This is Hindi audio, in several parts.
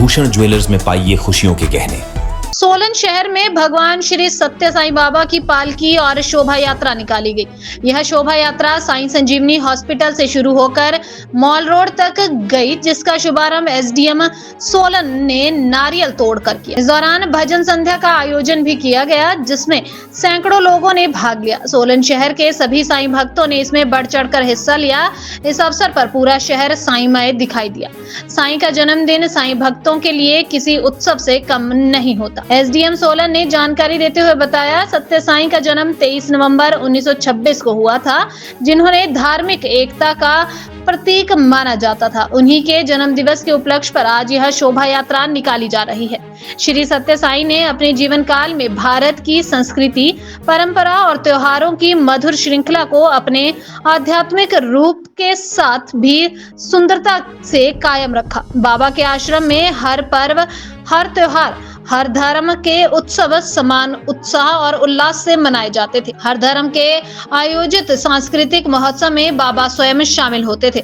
भूषण ज्वेलर्स में पाइए खुशियों के गहने। सोलन शहर में भगवान श्री सत्य साईं बाबा की पालकी और शोभा यात्रा निकाली गई। यह शोभा यात्रा साईं संजीवनी हॉस्पिटल से शुरू होकर मॉल रोड तक गई, जिसका शुभारंभ एसडीएम सोलन ने नारियल तोड़कर किया। इस दौरान भजन संध्या का आयोजन भी किया गया, जिसमें सैकड़ों लोगों ने भाग लिया। सोलन शहर के सभी साईं भक्तों ने इसमें बढ़ चढ़कर हिस्सा लिया। इस अवसर पर पूरा शहर साईंमय दिखाई दिया। साईं का जन्मदिन साईं भक्तों के लिए किसी उत्सव से कम नहीं होता। एसडीएम सोलन ने जानकारी देते हुए बताया, सत्य साईं का जन्म 23 नवंबर 1926 को हुआ था, जिन्होंने धार्मिक एकता का प्रतीक माना जाता था। उन्हीं के जन्म दिवस के उपलक्ष्य पर आज यह शोभा यात्रा निकाली जा रही है। श्री सत्य साईं ने अपने जीवन काल में भारत की संस्कृति, परंपरा और त्योहारों की मधुर श्रृंखला को अपने आध्यात्मिक रूप के साथ भी सुंदरता से कायम रखा। बाबा के आश्रम में हर पर्व, हर त्योहार, हर धर्म के उत्सव समान उत्साह और उल्लास से मनाए जाते थे। हर धर्म के आयोजित सांस्कृतिक महोत्सव में बाबा स्वयं शामिल होते थे।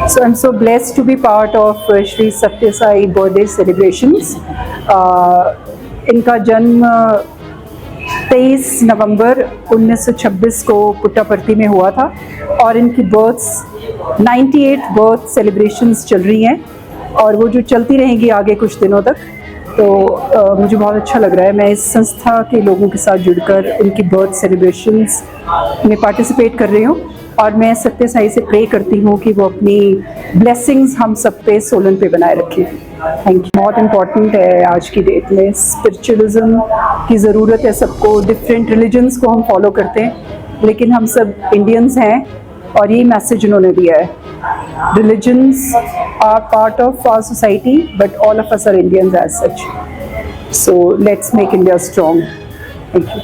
So I'm so blessed to be part of Shri Satya Sai birthday celebrations. इनका जन्म 23 नवंबर 1926 को पुट्टापर्थी में हुआ था और इनकी 98 बर्थ सेलिब्रेशंस चल रही हैं और वो जो चलती रहेंगी आगे कुछ दिनों तक। तो मुझे बहुत अच्छा लग रहा है, मैं इस संस्था के लोगों के साथ जुड़कर उनकी बर्थ सेलिब्रेशंस में पार्टिसिपेट कर रही हूँ और मैं सत्य साई से प्रे करती हूँ कि वो अपनी ब्लेसिंग्स हम सब पे, सोलन पे बनाए रखें। Thank you. बहुत इम्पॉर्टेंट है आज की डेट में, स्पिरिचुअलिज्म की ज़रूरत है सबको। डिफरेंट रिलीजन्स को हम फॉलो करते हैं, लेकिन हम सब इंडियंस हैं और यही मैसेज उन्होंने दिया है। Religions are part of our society, but all of us are Indians as such. So let's make India strong. Thank you.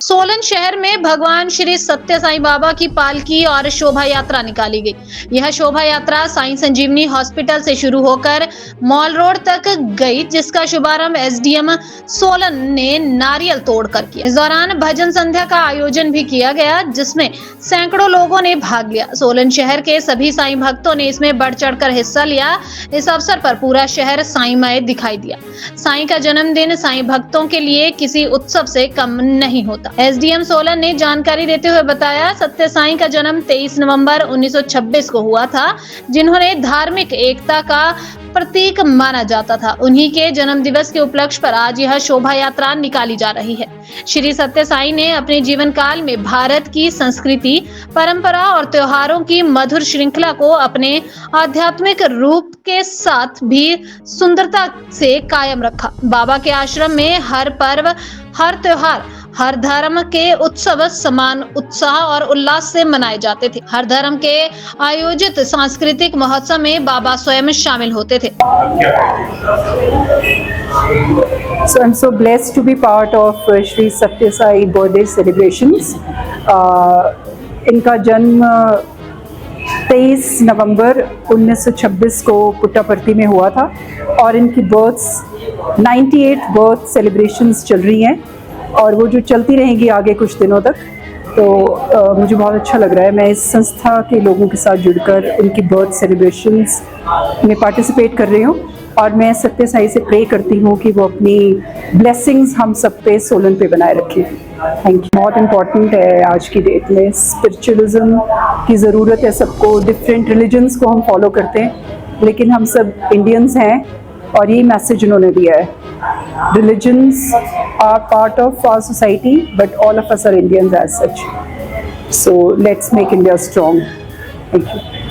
Solan शहर में भगवान श्री सत्य साईं बाबा की पालकी और शोभा यात्रा निकाली गई। यह शोभा यात्रा साईं संजीवनी हॉस्पिटल से शुरू होकर मॉल रोड तक गई, जिसका शुभारंभ एसडीएम सोलन ने नारियल तोड़कर किया। इस दौरान भजन संध्या का आयोजन भी किया गया, जिसमें सैकड़ों लोगों ने भाग लिया। सोलन शहर के सभी साईं भक्तों ने इसमें बढ़ चढ़कर हिस्सा लिया। इस अवसर पर पूरा शहर साईंमय दिखाई दिया। साईं का जन्मदिन साईं भक्तों के लिए किसी उत्सव से कम नहीं होता। एसडीएम सोलन ने जानकारी देते हुए बताया, सत्य साईं का जन्म 23 नवंबर 1926 को हुआ था, जिन्होंने धार्मिक एकता का प्रतीक माना जाता था। उन्हीं के जन्म दिवस के उपलक्ष्य पर आज यह शोभा यात्रा निकाली जा रही है। श्री सत्य साईं ने अपने जीवन काल में भारत की संस्कृति, परंपरा और त्योहारों की मधुर श्रृंखला को अपने आध्यात्मिक रूप के साथ भी सुंदरता से कायम रखा। बाबा के आश्रम में हर पर्व, हर त्योहार, हर धर्म के उत्सव समान उत्साह और उल्लास से मनाए जाते थे। हर धर्म के आयोजित सांस्कृतिक महोत्सव में बाबा स्वयं शामिल होते थे। So I'm so blessed to be part of Shri Satya Sai birthday celebrations. इनका जन्म 23 नवंबर 1926 को पुट्टापर्थी में हुआ था और इनकी 98 बर्थ सेलिब्रेशंस चल रही हैं और वो जो चलती रहेंगी आगे कुछ दिनों तक। तो मुझे बहुत अच्छा लग रहा है, मैं इस संस्था के लोगों के साथ जुड़कर उनकी बर्थ सेलिब्रेशंस में पार्टिसिपेट कर रही हूँ और मैं सत्य साई से प्रे करती हूँ कि वो अपनी ब्लेसिंग्स हम सब पे, सोलन पे बनाए रखें। Thank you. बहुत इम्पॉर्टेंट है आज की डेट में, स्पिरिचुअलिज्म की ज़रूरत है सबको। डिफरेंट रिलीजन्स को हम फॉलो करते हैं, लेकिन हम सब इंडियंस हैं और यही मैसेज उन्होंने दिया है। Religions are part of our society, but all of us are Indians as such. So let's make India strong. Thank you.